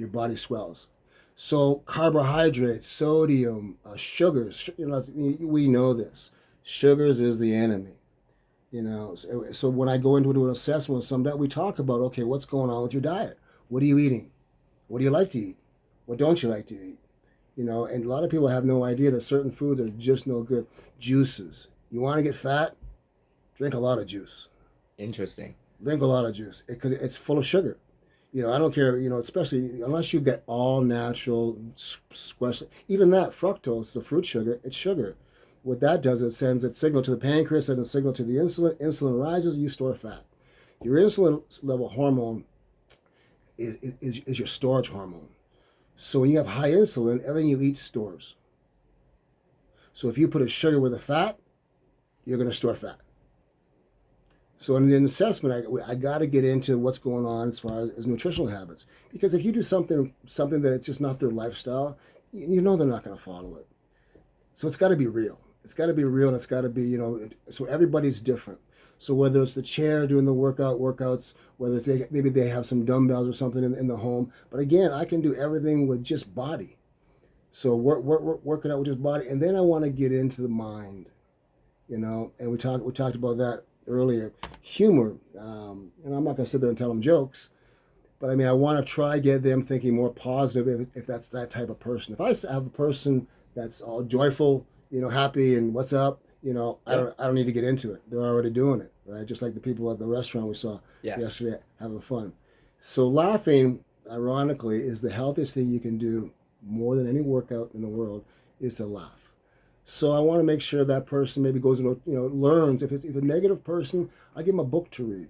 your body swells. So carbohydrates, sodium, sugars, we know this. Sugars is the enemy. So when I go into an assessment with somebody, we talk about, okay, what's going on with your diet? What are you eating? What do you like to eat? What don't you like to eat? And a lot of people have no idea that certain foods are just no good. Juices. You want to get fat? Drink a lot of juice. Interesting. Drink a lot of juice because it's full of sugar. I don't care, especially unless you get all natural, even that fructose, the fruit sugar, it's sugar. What that does, it sends a signal to the pancreas and a signal to the insulin. Insulin rises, you store fat. Your insulin level hormone is your storage hormone. So when you have high insulin, everything you eat stores. So if you put a sugar with a fat, you're going to store fat. So in the assessment, I got to get into what's going on as far as nutritional habits. Because if you do something that it's just not their lifestyle, they're not going to follow it. So it's got to be real. It's got to be real, and it's got to be, so everybody's different. So whether it's the chair doing the workouts, whether maybe they have some dumbbells or something in the home. But again, I can do everything with just body. So working out with just body. And then I want to get into the mind, and we talked about that earlier. Humor, and I'm not going to sit there and tell them jokes, but I want to try get them thinking more positive if that's that type of person. If I have a person that's all joyful, happy and what's up, I don't need to get into it. They're already doing it, right? Just like the people at the restaurant we saw yesterday having fun. So laughing, ironically, is the healthiest thing you can do more than any workout in the world is to laugh. So I want to make sure that person maybe goes and learns. If a negative person, I give them a book to read.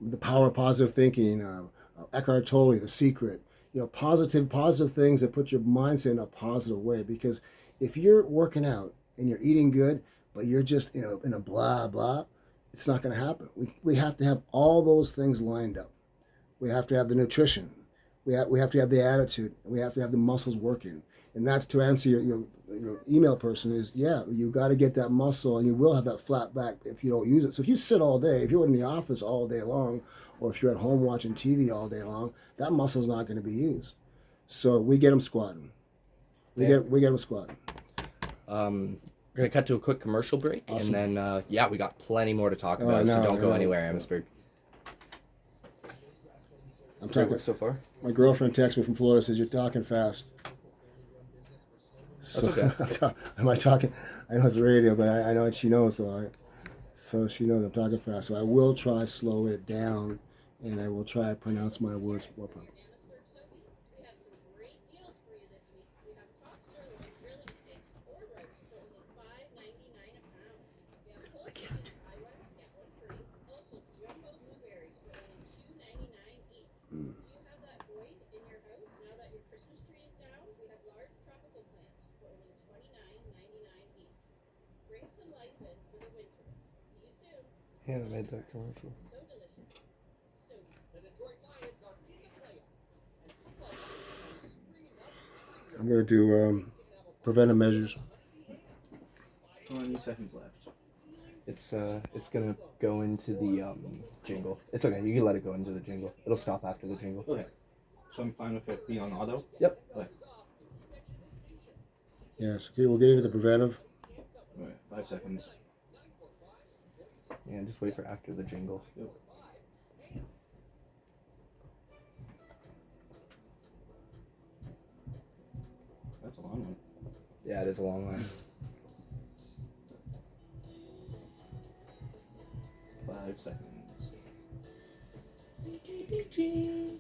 The Power of Positive Thinking, Eckhart Tolle, The Secret. Positive things that put your mindset in a positive way. Because if you're working out and you're eating good, but you're just in a blah blah, it's not going to happen. We have to have all those things lined up. We have to have the nutrition. We have to have the attitude. We have to have the muscles working. And that's to answer your email person is, you got to get that muscle, and you will have that flat back if you don't use it. So if you sit all day, if you're in the office all day long, or if you're at home watching TV all day long, that muscle's not going to be used. So we get them squatting. We get them squatting. We're going to cut to a quick commercial break, awesome. And then, we got plenty more to talk about, so don't go anywhere, Amherstburg. I'm talking so far. My girlfriend texts me from Florida, says, you're talking fast. That's okay. Am I talking? I know it's radio, but I know she knows, so she knows I'm talking fast. So I will try slow it down, and I will try to pronounce my words more properly. I can't. Hannah made that commercial. I'm going to do preventive measures. 20 seconds left. It's going to go into the jingle. It's okay. You can let it go into the jingle. It'll stop after the jingle. Okay. So I'm fine with it being on auto? Yep. Okay. Yes. Okay, we'll get into the preventive. All right. 5 seconds. Yeah, just wait for after the jingle. Yep. That's a long one. Yeah, it is a long one. 5 seconds. CKBG.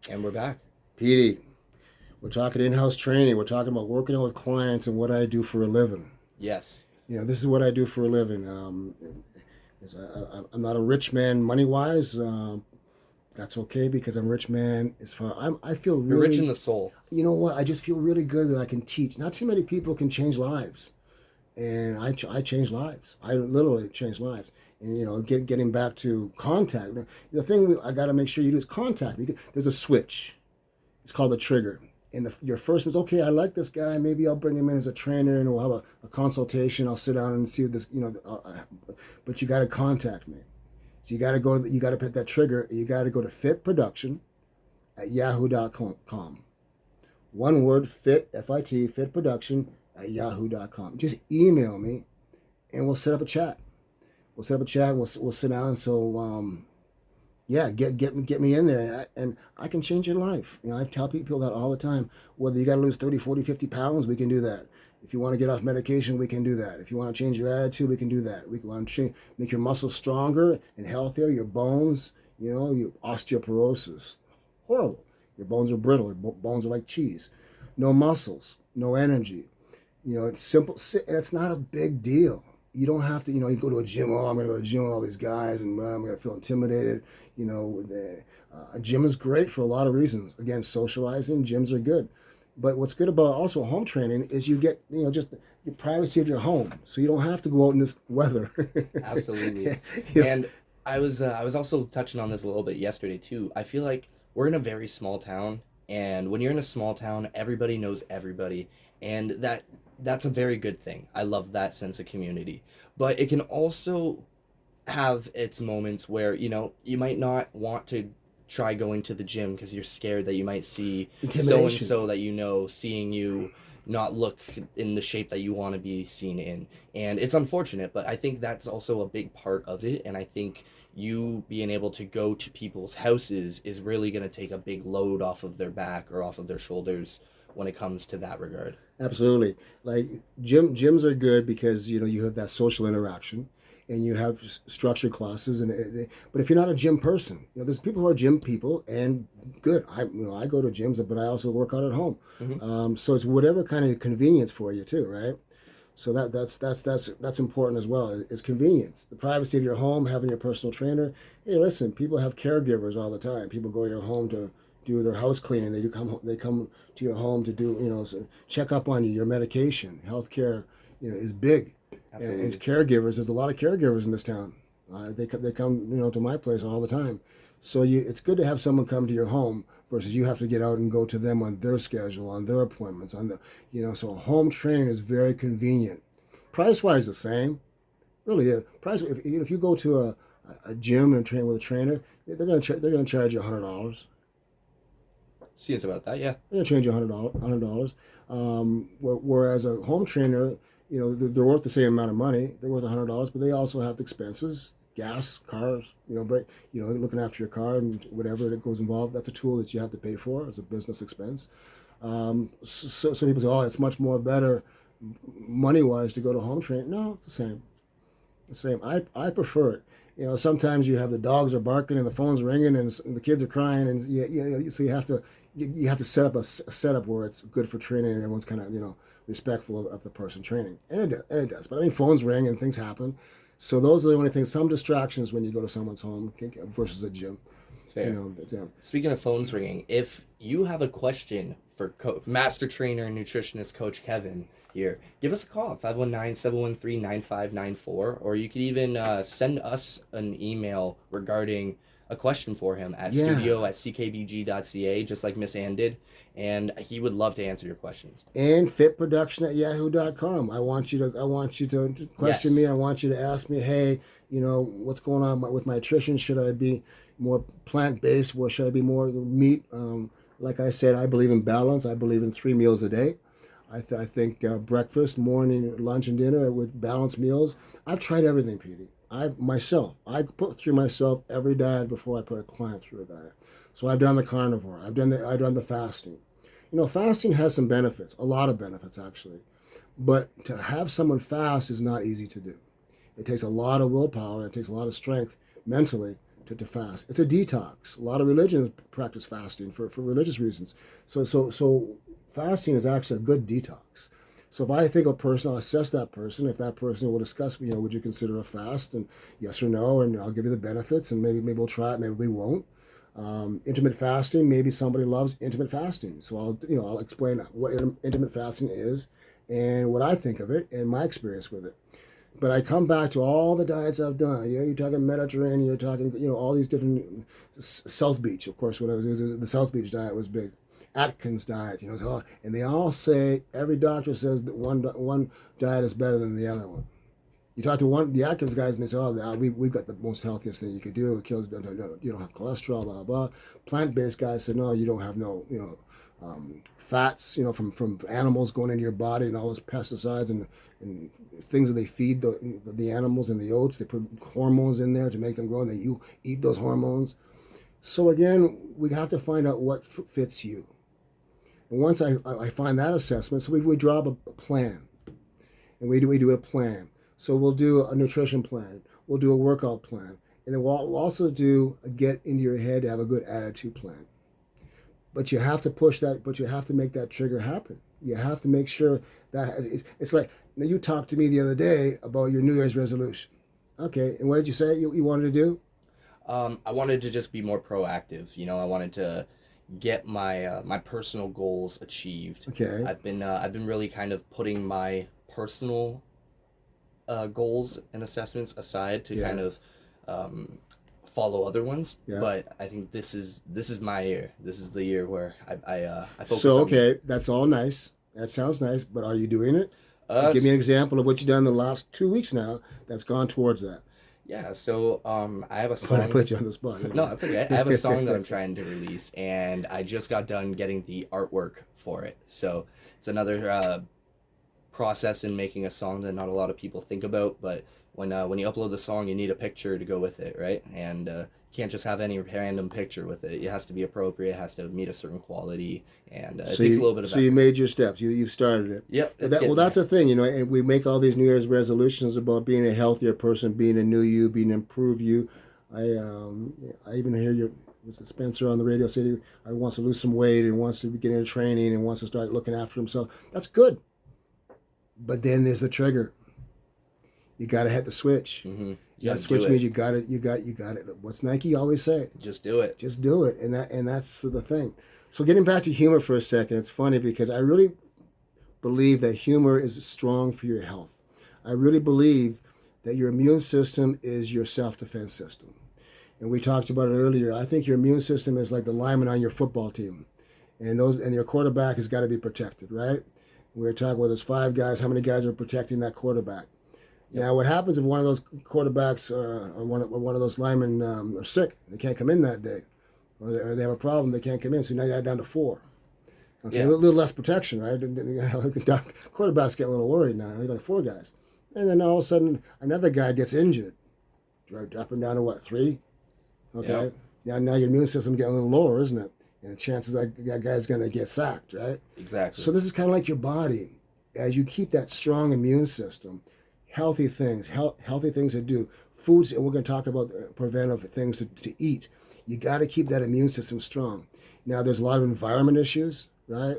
And we're back. Petey, we're talking in-house training. We're talking about working out with clients and what I do for a living. Yes. This is what I do for a living. I'm not a rich man money-wise. That's okay because I'm a rich man as far. I feel really. You're rich in the soul. You know what? I just feel really good that I can teach. Not too many people can change lives, and I change lives. I literally change lives. And getting back to contact. The thing I got to make sure you do is contact. There's a switch. It's called the trigger. And your first was, okay, I like this guy. Maybe I'll bring him in as a trainer and we'll have a consultation. I'll sit down and see what this, but you got to contact me. So you got to put that trigger. You got to go to fitproduction@yahoo.com. One word, fitproduction @yahoo.com. Just email me, and we'll set up a chat. We'll set up a chat. We'll sit down. So yeah, get me in there, and I can change your life. I tell people that all the time. Whether you got to lose 30, 40, 50 pounds, we can do that. If you want to get off medication, we can do that. If you want to change your attitude, we can do that. We want to make your muscles stronger and healthier. Your bones, your osteoporosis, horrible. Your bones are brittle. Your bones are like cheese. No muscles, no energy. It's simple, and it's not a big deal. You don't have to, you go to a gym. Oh, I'm going to go to the gym with all these guys, and I'm going to feel intimidated. A gym is great for a lot of reasons. Again, socializing, gyms are good. But what's good about also home training is you get, just the privacy of your home, so you don't have to go out in this weather. Absolutely. Yeah. And I was also touching on this a little bit yesterday too. I feel like we're in a very small town, and when you're in a small town, everybody knows everybody, and that's a very good thing. I love that sense of community. But it can also have its moments where, you might not want to try going to the gym because you're scared that you might see so and Intimidation. so that seeing you not look in the shape that you want to be seen in. And it's unfortunate, but I think that's also a big part of it. And I think you being able to go to people's houses is really going to take a big load off of their back or off of their shoulders when it comes to that regard. Absolutely. Like gyms are good because you have that social interaction, and you have structured classes. But if you're not a gym person, there's people who are gym people, and good. I go to gyms, but I also work out at home. Hmm. So it's whatever kind of convenience for you too, right? So that's important as well. Is convenience, the privacy of your home, having your personal trainer. Hey, listen, people have caregivers all the time. People go to your home to do their house cleaning. They come to your home to do check up on you, your medication, healthcare. Is big, and Absolutely. caregivers. There's a lot of caregivers in this town. They come to my place all the time. So it's good to have someone come to your home versus you have to get out and go to them on their schedule, on their appointments, So home training is very convenient. Price wise, the same. Really, yeah. Price if you go to a gym and train with a trainer, they're gonna charge you $100. Seems about that, yeah. They're gonna charge you $100. Whereas a home trainer, they're worth the same amount of money. They're worth $100, but they also have the expenses, gas, cars. But looking after your car and whatever that goes involved. That's a tool that you have to pay for. It's a business expense. So people say, oh, it's much more better money wise to go to home training. No, it's the same. The same. I prefer it. Sometimes you have the dogs are barking and the phone's ringing and the kids are crying, and so you have to set up a setup where it's good for training and everyone's kind of respectful of the person training, and it does. But I mean, phones ring and things happen, so those are the only things. Some distractions when you go to someone's home versus a gym. Fair. Yeah. Speaking of phones ringing, if you have a question for Master Trainer and Nutritionist Coach Kevin here, give us a call, 519-713-9594, or you could even send us an email regarding a question for him at Yeah. studio@ckbg.ca, just like Miss Ann did, and he would love to answer your questions. And fitproduction@yahoo.com. I want you to question Yes. me. I want you to ask me, hey, what's going on with my nutrition? Should I be more plant-based? Or should I be more meat? Like I said, I believe in balance. I believe in 3 meals a day. I think breakfast, morning, lunch, and dinner with balanced meals. I've tried everything, Petey. I put through myself every diet before I put a client through a diet. So I've done the carnivore. I've done the fasting. Fasting has some benefits, a lot of benefits actually. But to have someone fast is not easy to do. It takes a lot of willpower. It takes a lot of strength mentally to fast. It's a detox. A lot of religions practice fasting for religious reasons. So fasting is actually a good detox. So if I think a person, I'll assess that person. If that person will discuss, would you consider a fast? And yes or no, and I'll give you the benefits, and maybe we'll try it, maybe we won't. Intermittent fasting, maybe somebody loves intermittent fasting. So I'll explain what intermittent fasting is and what I think of it and my experience with it. But I come back to all the diets I've done. You're talking Mediterranean, you're talking, all these different South Beach, of course. When I was the South Beach diet was big. Atkins diet, and they all say every doctor says that one diet is better than the other one. You talk to the Atkins guys, and they say, "Oh, we've got the most healthiest thing you could do. It kills, you don't have cholesterol, blah blah." Plant-based guys say, "No, you don't have no, fats, from animals going into your body, and all those pesticides and things that they feed the animals in the oats. They put hormones in there to make them grow, and then you eat those hormones. So again, we have to find out what fits you. And once I find that assessment, so we draw up a plan, and we do a plan. So we'll do a nutrition plan, we'll do a workout plan, and then we'll also do a get into your head to have a good attitude plan. But you have to push that, but you have to make that trigger happen. You have to make sure that it's like, you talked to me the other day about your New Year's resolution. Okay, and what did you say you wanted to do? I wanted to just be more proactive. I wanted to get my personal goals achieved. Okay. I've been really kind of putting my personal goals and assessments aside to kind of follow other ones. Yeah. But I think this is my year. This is the year where I focus. So on okay, that's all nice. That sounds nice, but are you doing it? Give me an s- example of what you've done the last 2 weeks now that's gone towards that. Yeah. So I have a But I song. put you on the spot. No, it's okay. I have a song that I'm trying to release, and I just got done getting the artwork for it. So it's another process in making a song that not a lot of people think about. But when you upload the song, you need a picture to go with it, right? And you can't just have any random picture with it. It has to be appropriate. It has to meet a certain quality, and it takes a little bit of so you effort. made your steps. You've started it. Yep, Well, it's getting that's there. the thing, and we make all these New Year's resolutions about being a healthier person, being a new you, being an improved you. I even hear was it Spencer on the radio say he wants to lose some weight and wants to get into training and wants to start looking after himself. That's good, but then there's the trigger. You got to hit the switch. You That got to do switch means it. you got it. What's Nike always say? Just do it. Just do it, and that's the thing. So getting back to humor for a second, it's funny because I really believe that humor is strong for your health. I really believe that your immune system is your self-defense system. And we talked about it earlier. I think your immune system is like the lineman on your football team. And your quarterback has got to be protected, right? We were talking about there's 5 guys. How many guys are protecting that quarterback? Yep. Now, what happens if one of those quarterbacks or one of those linemen are sick? They can't come in that day, or they have a problem. They can't come in. So now you're down to 4. Okay, Yeah. a little less protection, right? Quarterback's getting a little worried now. You got 4 guys, and then all of a sudden another guy gets injured, right? Dropping down to what, 3? Okay, now your immune system getting a little lower, isn't it? And the chances that guy's going to get sacked, right? Exactly. So this is kind of like your body. As you keep that strong immune system, healthy things to do, foods, and we're going to talk about preventive things to eat. You got to keep that immune system strong. Now, there's a lot of environment issues, right?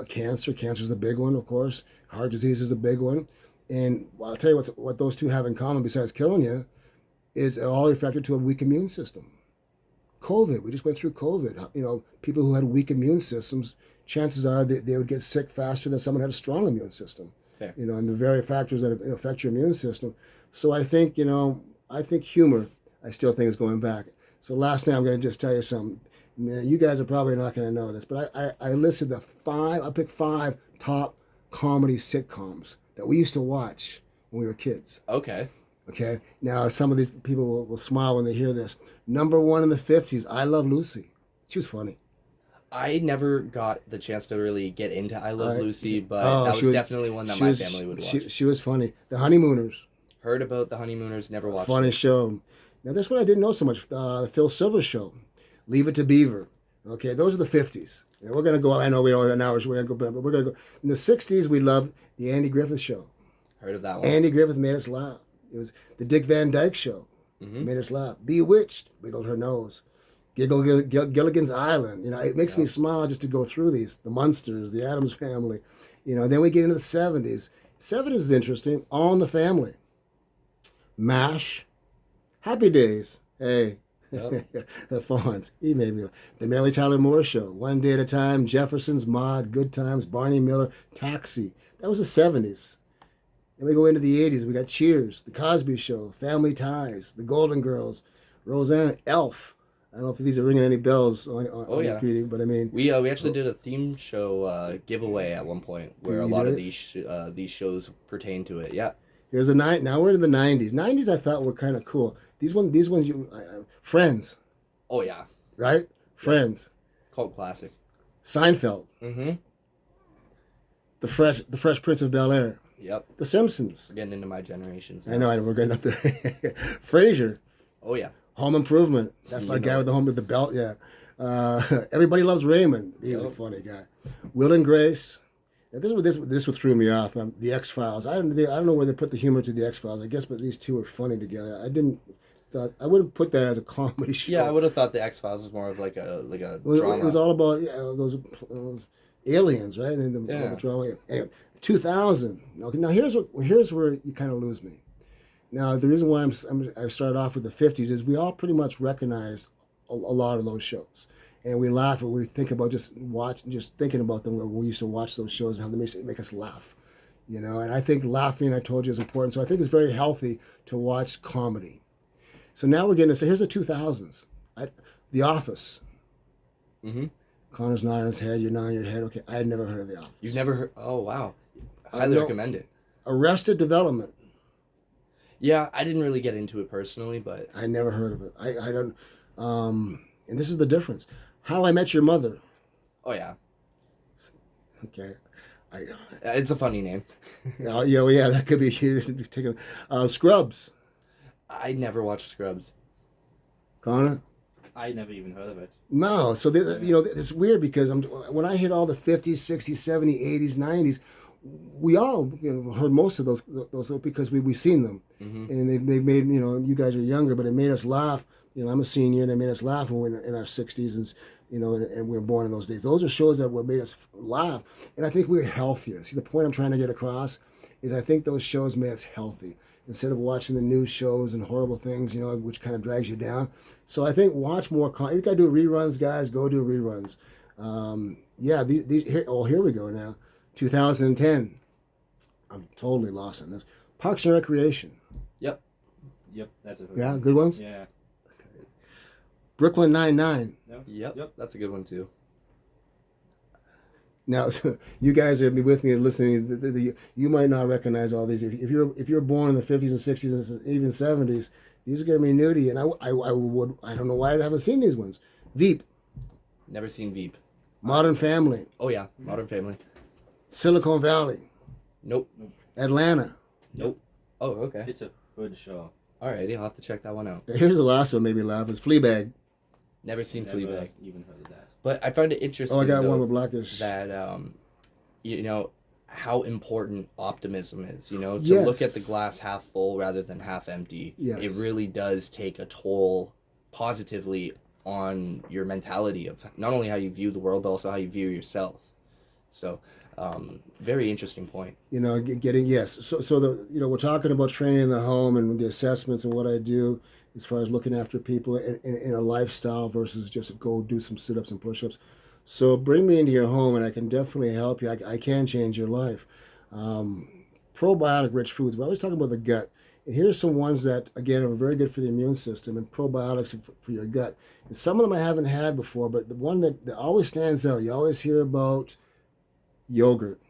Cancer. Cancer is the big one, of course. Heart disease is a big one. And I'll tell you what those two have in common besides killing you is all affected to a weak immune system. COVID, we just went through COVID. People who had weak immune systems, chances are they would get sick faster than someone who had a strong immune system. Fair. And the very factors that affect your immune system. So I think, humor, I still think is going back. So last thing, I'm going to just tell you something. Man, you guys are probably not going to know this, but I listed I picked 5 top comedy sitcoms that we used to watch when we were kids. Okay. Okay. Now, some of these people will smile when they hear this. Number 1 in the 50s, I Love Lucy. She was funny. I never got the chance to really get into I Love Lucy, but Oh, that she was definitely one that my family would watch. She was funny. The Honeymooners, Heard about the Honeymooners, never watched funny it. show. Now, this one I didn't know so much. The Phil Silvers show, Leave It to Beaver. Okay, those are the 50s. And we're going to go, I know we don't have an hour, so we're going to go, but we're going to go. In the 60s, we loved the Andy Griffith Show. Heard of that one. Andy Griffith made us laugh. It was the Dick Van Dyke Show. Made us laugh. Bewitched, wiggled her nose. Gilligan's Island. It makes me smile just to go through these. The Munsters, the Addams Family. Then we get into the 70s. 70s is interesting. All in the Family. MASH. Happy Days. Hey. Yep. The Fonz. He made me laugh. The Mary Tyler Moore Show. One Day at a Time. Jefferson's, Maude, Good Times, Barney Miller, Taxi. That was the 70s. Then we go into the 80s. We got Cheers, The Cosby Show, Family Ties, The Golden Girls, Roseanne, Elf. I don't know if these are ringing any bells on Yeah. repeating, but I mean, We actually did a theme show giveaway at one point where a You lot did of it? these shows pertain to it. Yeah. Here's the night. Now we're in the '90s. '90s I thought were kind of cool. These ones, Friends, Oh yeah, right? Friends, cult classic. Seinfeld, Mm-hmm. the Fresh Prince of Bel Air, Yep. The Simpsons. We're getting into my generations. I know, we're getting up there. Frasier, Oh yeah. Home Improvement. That You guy know with the home with the belt. Yeah. Everybody Loves Raymond. He was a Yep. funny guy. Will and Grace. Now, this what threw me off. The X Files. I don't know where they put the humor to the X Files. I guess, but these two are funny together. I wouldn't put that as a comedy show. Yeah, I would have thought the X Files was more of like a drama. It was all about those aliens, right? And all Yeah. the drama. Anyway, 2000. Okay, now here's where you kind of lose me. Now the reason why I started off with the 50s is we all pretty much recognized a lot of those shows, and we laugh when we think about just thinking about them. When we used to watch those shows and how they make us laugh, And I think laughing, I told you, is important. So I think it's very healthy to watch comedy. So now we're getting to say, here's the 2000s. The Office. Mm-hmm. Connor's nodding his head. You're nodding your head. Okay, I had never heard of The Office. You've never heard? Oh wow. Highly No. recommend it. Arrested Development. Yeah, I didn't really get into it personally, but I never heard of it. I don't. And this is the difference. How I Met Your Mother. oh yeah, Okay. it's a funny name. Yeah, that could be taken. Scrubs. I never watched Scrubs. Connor. I never even heard of it. No, so it's weird because when I hit all the 50s, 60s, 70s, 80s, 90s, we all heard most of those because we've seen them, Mm-hmm. and they made you guys are younger, but it made us laugh. I'm a senior, and they made us laugh when we were in our 60s, and we were born in those days. Those are shows that made us laugh, and I think we're healthier. See, the point I'm trying to get across is I think those shows made us healthy instead of watching the news shows and horrible things, which kind of drags you down. So I think watch more. If you got to do reruns, guys, go do reruns. Here we go now. 2010. I'm totally lost on this. Parks and Recreation. Yep, that's a Yeah, good ones. Yeah. Brooklyn Nine-Nine. Yep, that's a good one too. Now, you guys are with me and listening. You might not recognize all these. If you're born in the 50s and 60s and even 70s, these are going to be new to you. And I don't know why I haven't seen these ones. Veep, Never seen Veep. Modern Family, Oh yeah, Modern Family. Silicon Valley, Nope. Atlanta. Nope. Oh okay. It's a good show. Alrighty, I'll have to check that one out. Here's the last one made me laugh. Is Fleabag. Never seen Never Fleabag. even heard of that. But I find it interesting. Oh, I got though, one with Blackish. that how important optimism is. To Yes. look at the glass half full rather than half empty. Yes. It really does take a toll positively on your mentality of not only how you view the world but also how you view yourself. So, very interesting point. Getting yes. So we're talking about training in the home and the assessments and what I do as far as looking after people in a lifestyle versus just go do some sit-ups and push-ups. So bring me into your home and I can definitely help you. I can change your life. Probiotic-rich foods. We're always talking about the gut. And here's some ones that, again, are very good for the immune system and probiotics for your gut. And some of them I haven't had before, but the one that always stands out, you always hear about yogurt.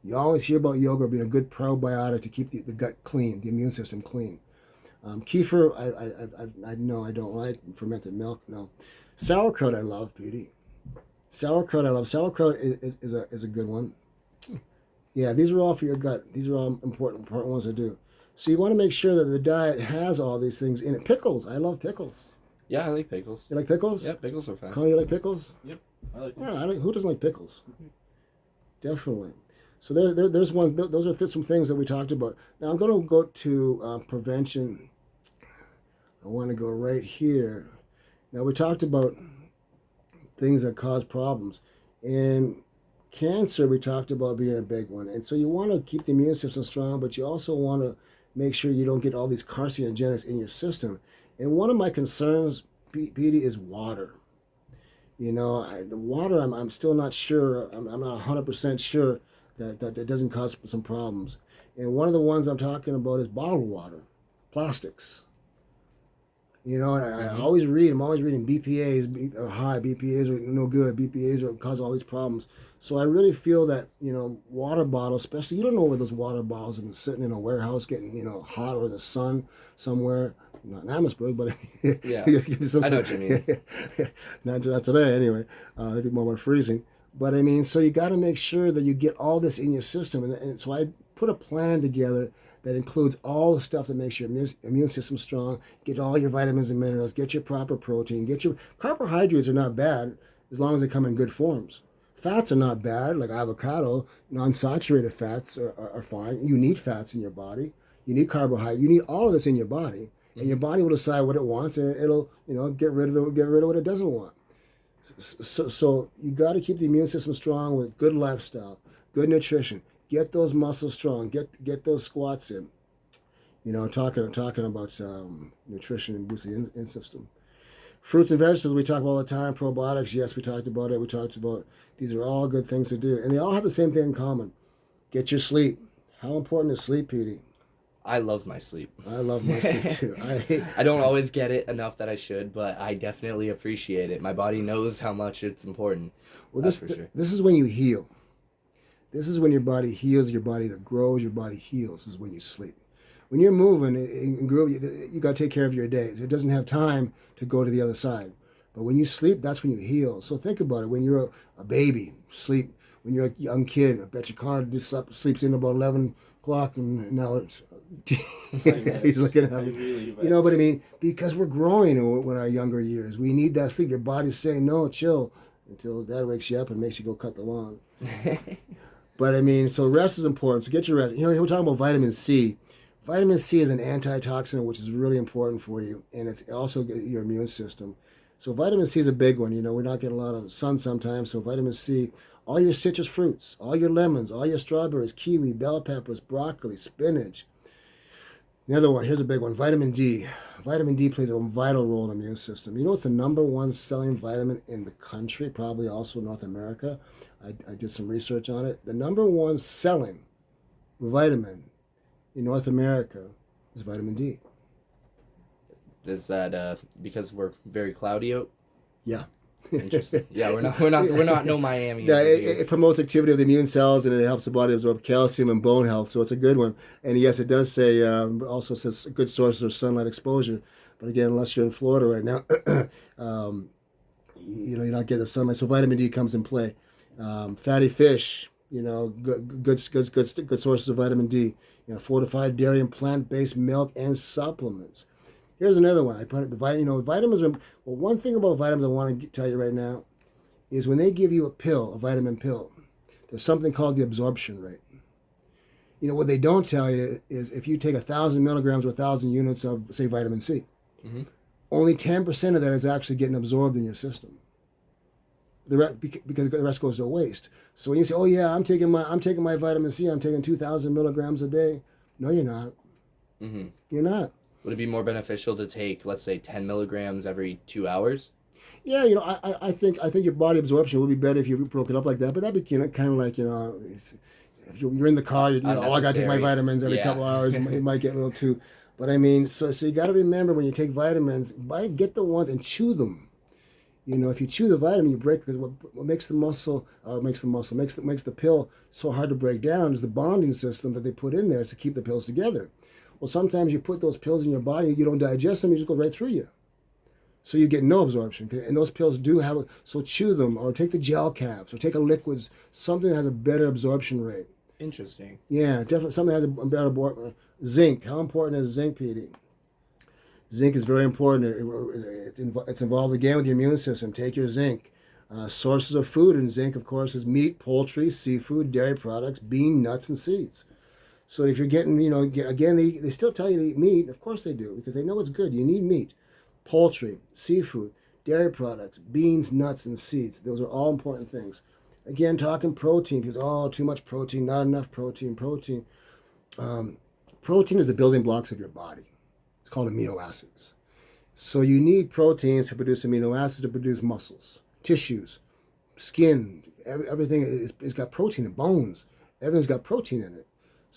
You always hear about yogurt being a good probiotic to keep the gut clean, the immune system clean. Kefir, I know I don't like. Fermented milk, no. Sauerkraut, I love, Petey. Sauerkraut, I love. Sauerkraut is a good one. Yeah, these are all for your gut. These are all important ones to do. So you want to make sure that the diet has all these things in it. Pickles, I love pickles. Yeah, I like pickles. You like pickles? Yeah, pickles are fine. Colin, you like pickles? I like Yeah, who doesn't like pickles? Definitely. So there's ones. Those are some things that we talked about. Now I'm going to go to prevention. I want to go right here. Now we talked about things that cause problems, and cancer we talked about being a big one. And so you want to keep the immune system strong, but you also want to make sure you don't get all these carcinogenics in your system. And one of my concerns, Petey, is water. The water, I'm still not sure. I'm not 100% sure that it doesn't cause some problems. And one of the ones I'm talking about is bottled water, plastics. You know, and I Hmm. always read. I'm always reading BPAs are high. BPAs are no good. BPAs are cause all these problems. So I really feel that water bottles, especially you don't know where those water bottles have been sitting in a warehouse getting hot or in the sun somewhere. Not in Amherstburg, but Yeah, some, I know what you mean. not today anyway. Maybe more freezing. But I mean, so you got to make sure that you get all this in your system, and so I put a plan together that includes all the stuff that makes your immune system strong. Get all your vitamins and minerals. Get your proper protein. Get your carbohydrates are not bad as long as they come in good forms. Fats are not bad, like avocado. Non-saturated fats are fine. You need fats in your body. You need carbohydrate. You need all of this in your body, and your Hmm. body will decide what it wants, and it'll get rid of what it doesn't want. So you got to keep the immune system strong with good lifestyle, good nutrition. Get those muscles strong. Get those squats in. Talking about nutrition and boosting in system. Fruits and vegetables we talk about all the time. Probiotics, yes, we talked about it. We talked about these are all good things to do, and they all have the same thing in common. Get your sleep. How important is sleep, Petey? I love my sleep. I love my sleep too. I don't always get it enough that I should, but I definitely appreciate it. My body knows how much it's important. Well, That's this for sure. this is when you heal. This is when your body heals. Your body that grows. Your body heals. This is when you sleep. When you're moving and groove, you got to take care of your days. It doesn't have time to go to the other side. But when you sleep, that's when you heal. So think about it. When you're a baby, sleep. When you're a young kid, I bet your car just sleeps in about 11 o'clock, and now it's he's looking at I me. really, But I mean, because we're growing in our younger years, we need that sleep. Your body's saying no, chill, until dad wakes you up and makes you go cut the lawn. But I mean, so rest is important. So get your rest. We're talking about vitamin C. Vitamin C is an antitoxin, which is really important for you, and it's also your immune system. So vitamin C is a big one. We're not getting a lot of sun sometimes, so vitamin C. All your citrus fruits, all your lemons, all your strawberries, kiwi, bell peppers, broccoli, spinach. Another one, here's a big one, vitamin D. Vitamin D plays a vital role in the immune system. You know it's the number one selling vitamin in the country, probably also North America. I did some research on it. The number one selling vitamin in North America is vitamin D. Is that because we're very cloudy out? Yeah. Interesting. Yeah, we're not no Miami Yeah, over here. it promotes activity of the immune cells and it helps the body absorb calcium and bone health. So it's a good one. And yes, it does say also says good sources of sunlight exposure. But again, unless you're in Florida right now, you're not getting the sunlight. So vitamin D comes in play. Fatty fish, good sources of vitamin D. Fortified dairy and plant-based milk and supplements. Here's another one. I put it. Vitamins are. Well, one thing about vitamins I want to tell you right now is when they give you a pill, a vitamin pill, there's something called the absorption rate. What they don't tell you is if you take 1,000 milligrams or 1,000 units of, say, vitamin C, Hmm. only 10% of that is actually getting absorbed in your system. Because the rest goes to waste. So when you say, "Oh yeah, I'm taking my vitamin C, I'm taking 2,000 milligrams a day," no, you're not. Hmm. You're not. Would it be more beneficial to take, let's say, 10 milligrams every 2 hours? Yeah, I think your body absorption would be better if you broke it up like that. But that'd be kind of like if you're in the car, I gotta take my Unnecessary. vitamins every Yeah. couple of hours. It might get a little too. But I mean, so you got to remember when you take vitamins, get the ones and chew them. If you chew the vitamin, you break because what makes the muscle, makes the pill so hard to break down is the bonding system that they put in there to keep the pills together. Well, sometimes you put those pills in your body, you don't digest them, you just go right through you. So you get no absorption. Okay? And those pills do have, so chew them or take the gel caps or take a liquids, something that has a better absorption rate. Interesting. Yeah, definitely something that has a better absorption. Zinc, how important is zinc, PD? Zinc is very important. It's involved again with your immune system. Take your zinc. Sources of food in zinc, of course, is meat, poultry, seafood, dairy products, bean, nuts, and seeds. So if you're getting, again, they still tell you to eat meat. Of course they do, because they know it's good. You need meat, poultry, seafood, dairy products, beans, nuts, and seeds. Those are all important things. Again, talking protein, because, too much protein, not enough protein. Um, Protein is the building blocks of your body. It's called amino acids. So you need proteins to produce amino acids to produce muscles, tissues, skin. Everything is got protein in bones. Everything's got protein in it.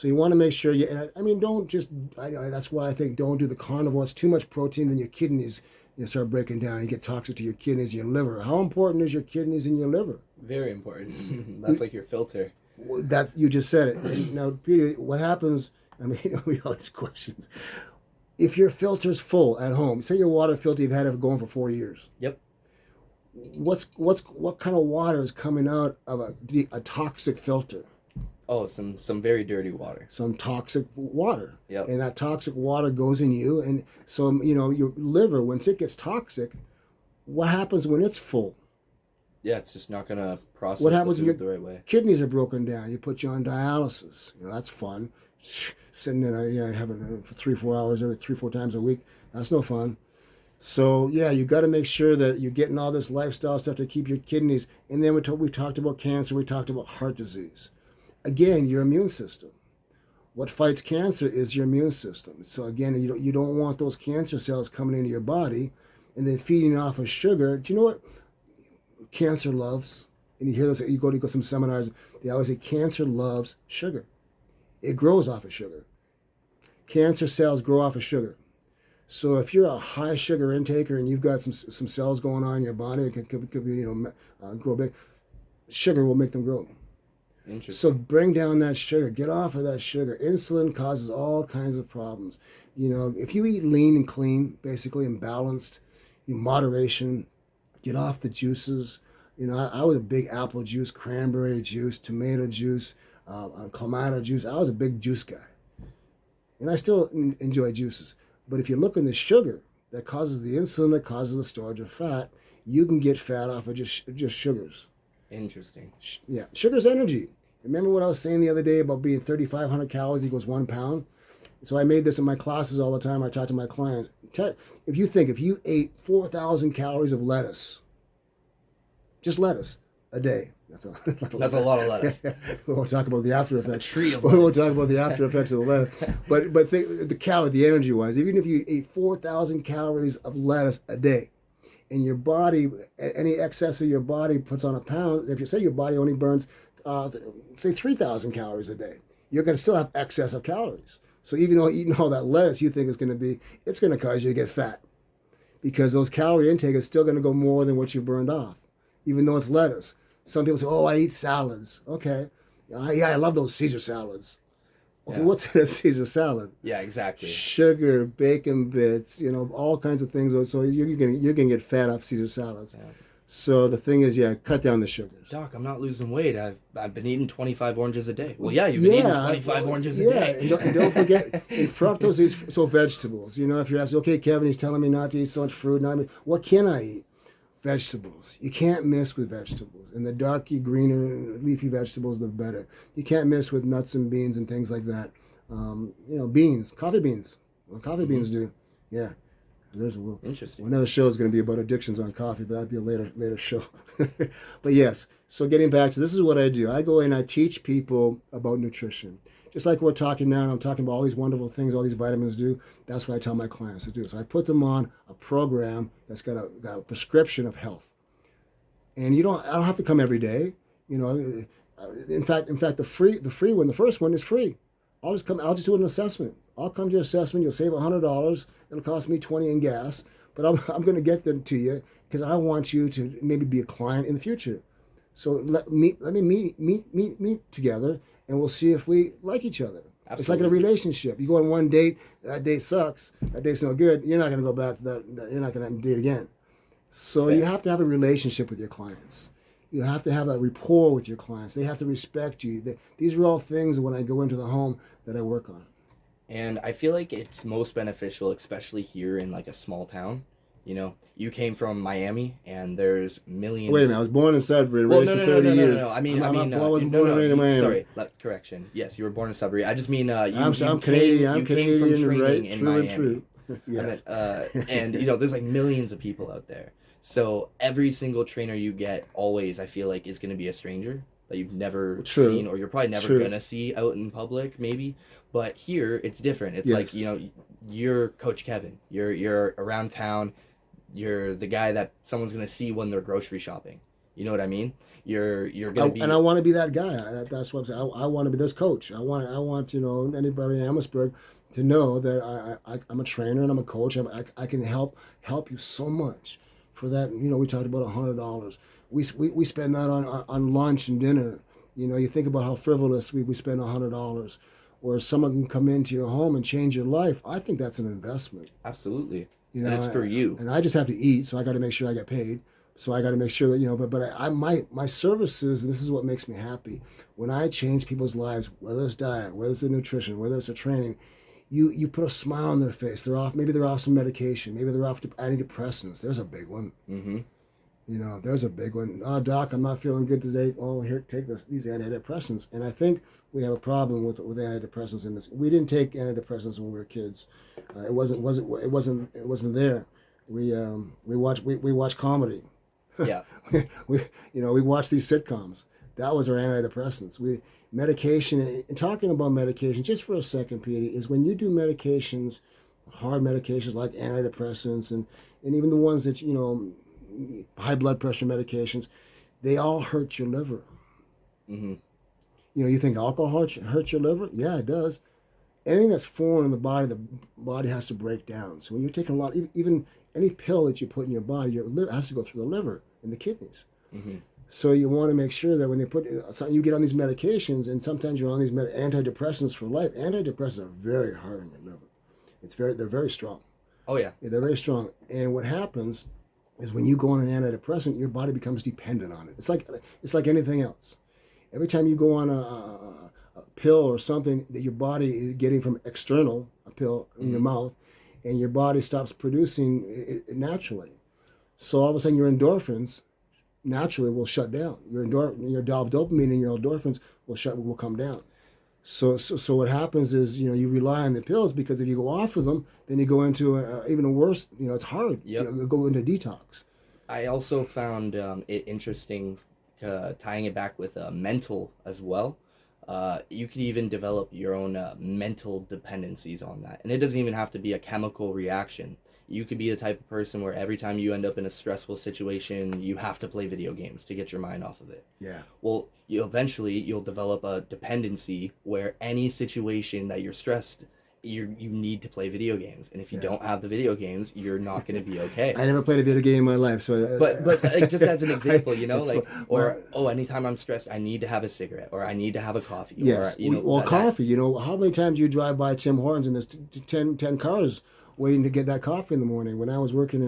So you want to make sure you. And I mean, don't just. That's why I think don't do the carnivore. It's too much protein, then your kidneys start breaking down. You get toxic to your kidneys, and your liver. How important is your kidneys and your liver? Very important. That's like your filter. That's you just said it. Now, Peter, what happens? I mean, we have all these questions. If your filter's full at home, say your water filter you've had it going for 4 years. Yep. What kind of water is coming out of a toxic filter? Oh, some very dirty water. Some toxic water. Yep. And that toxic water goes in you, and so your liver, once it gets toxic, what happens when it's full? Yeah, it's just not gonna process What happens the when food the right way. kidneys are broken down? You put you on dialysis. That's fun. Sitting in having for 3-4 hours every 3-4 times a week. That's no fun. So yeah, you got to make sure that you're getting all this lifestyle stuff to keep your kidneys. And then we talked about cancer. We talked about heart disease. Again, your immune system. What fights cancer is your immune system. So again, you don't want those cancer cells coming into your body and then feeding off of sugar. Do you know what cancer loves? And you hear this, you go to some seminars, they always say cancer loves sugar. It grows off of sugar. Cancer cells grow off of sugar. So if you're a high sugar intaker and you've got some cells going on in your body, it could be grow big. Sugar will make them grow. Interesting. So bring down that sugar. Get off of that sugar. Insulin causes all kinds of problems. If you eat lean and clean, basically, and balanced, moderation, get off the juices. I was a big apple juice, cranberry juice, tomato juice, clamato juice. I was a big juice guy. And I still enjoy juices. But if you look in the sugar that causes the insulin, that causes the storage of fat, you can get fat off of just sugars. Interesting. Yeah, sugar's energy. Remember what I was saying the other day about being 3,500 calories equals 1 pound? So I made this in my classes all the time. I talk to my clients. If you ate 4,000 calories of lettuce, just lettuce, a day. That's a lot of lettuce. We'll talk about the after effects. A tree of lettuce. We'll talk about the after effects of the lettuce. But think the calorie, the energy wise, even if you ate 4,000 calories of lettuce a day, and your body, any excess of your body puts on a pound, if you say your body only burns, say 3,000 calories a day, you're going to still have excess of calories. So even though eating all that lettuce you think it's going to cause you to get fat, because those calorie intake is still going to go more than what you burned off, even though it's lettuce. Some people say, oh, I eat salads. Okay. I love those Caesar salads. Okay, Yeah. What's in a Caesar salad? Yeah, exactly. Sugar, bacon bits, all kinds of things. So you're gonna get fat off Caesar salads. Yeah. So the thing is, cut down the sugars. Doc, I'm not losing weight. I've been eating 25 oranges a day. Well, yeah, you've been eating 25 oranges a day. And don't forget, and fructose is so vegetables. If you're asking, okay, Kevin, he's telling me not to eat so much fruit. What can I eat? Vegetables. You can't miss with vegetables. And the darky, greener, leafy vegetables, the better. You can't miss with nuts and beans and things like that. Beans, coffee beans. What coffee beans do. Yeah. Interesting. Another show is going to be about addictions on coffee, but that'd be a later show. But yes, so getting back to this is what I do. I go in, I teach people about nutrition. Just like we're talking now, and I'm talking about all these wonderful things all these vitamins do. That's what I tell my clients to do. So I put them on a program that's got a prescription of health. And I don't have to come every day. In fact, the free one, the first one is free. I'll just do an assessment. I'll come to your assessment. You'll save $100. It'll cost me $20 in gas, but I'm going to get them to you because I want you to maybe be a client in the future. So let me meet together, and we'll see if we like each other. Absolutely. It's like in a relationship. You go on one date, that date sucks, that date's no good. You're not going to go back to that. You're not going to date again. So You have to have a relationship with your clients. You have to have a rapport with your clients. They have to respect you. These are all things when I go into the home that I work on. And I feel like it's most beneficial, especially here in like a small town. You came from Miami, and there's millions. Wait a minute, I was born in Sudbury and raised for 30 years. No. I wasn't born and raised in Miami. Sorry, correction. Yes, you were born in Sudbury. I just mean I'm Canadian. I'm Canadian, came from training right? in True Miami. and true. Yes. And there's like millions of people out there. So every single trainer you get, always, I feel like, is going to be a stranger that you've never seen, or you're probably never going to see out in public, maybe. But here, it's different. It's like, you're Coach Kevin. You're around town. You're the guy that someone's going to see when they're grocery shopping. You know what I mean? You're gonna be And I want to be that guy. That's what I'm saying. I want to be this coach. I want anybody in Amherstburg to know that I'm a trainer and I'm a coach. I can help you so much for that. We talked about $100. We spend that on lunch and dinner. You think about how frivolous we spend $100, where someone can come into your home and change your life. I think that's an investment. absolutely, and it's for you. And I just have to eat, so I got to make sure I get paid. So I got to make sure that But my services, and this is what makes me happy. When I change people's lives, whether it's diet, whether it's the nutrition, whether it's the training, you put a smile on their face. Maybe they're off some medication, maybe they're off antidepressants. There's a big one. Mm-hmm. There's a big one. Oh, doc, I'm not feeling good today. Oh, here, take these antidepressants. And I think we have a problem with antidepressants in this. We didn't take antidepressants when we were kids. It wasn't there. We watch comedy. Yeah. we watch these sitcoms. That was our antidepressants. Medication, and talking about medication just for a second, Petey, is when you do medications, hard medications like antidepressants and even the ones that high blood pressure medications, they all hurt your liver. Mm-hmm. You think alcohol hurts your liver? Yeah, it does. Anything that's foreign in the body has to break down. So when you're taking a lot, even any pill that you put in your body, your liver has to go through the liver and the kidneys. Mm-hmm. So you want to make sure that when you get on these medications, and sometimes you're on these antidepressants for life. Antidepressants are very hard on your liver. They're very strong. Oh yeah. They're very strong. And what happens is when you go on an antidepressant, your body becomes dependent on it. It's like anything else. Every time you go on a pill or something that your body is getting from external, a pill in your mouth, and your body stops producing it naturally. So all of a sudden your endorphins naturally will shut down. Your dopamine and your endorphins will come down. So what happens is you rely on the pills, because if you go off of them, then you go into even a worse. It's hard. Yep. You go into detox. I also found it interesting tying it back with mental as well. You could even develop your own mental dependencies on that. And it doesn't even have to be a chemical reaction. You could be the type of person where every time you end up in a stressful situation, you have to play video games to get your mind off of it. Yeah. Well, you'll develop a dependency where any situation that you're stressed, you need to play video games. And if you don't have the video games, you're not going to be okay. I never played a video game in my life, so. But like, just as an example, anytime I'm stressed, I need to have a cigarette, or I need to have a coffee. Yes. Or, coffee. How many times do you drive by Tim Hortons and there's 10 cars waiting to get that coffee in the morning? When I was working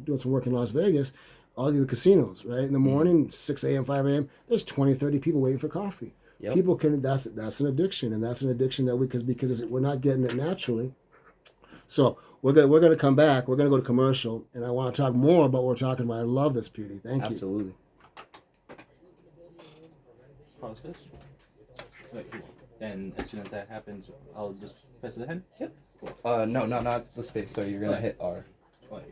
doing some work in Las Vegas, all the casinos, right? In the morning, 6 a.m., 5 a.m., there's 20, 30 people waiting for coffee. Yep. People that's an addiction, and that's an addiction that because we're not getting it naturally. So we're gonna come back. We're gonna go to commercial, and I want to talk more about what we're talking about. I love this, Petey. Thank you. Absolutely. Pause this. Wait, then as soon as that happens, I'll just press the head. Yep. Cool. No, not the space. So you're gonna hit R. Wait.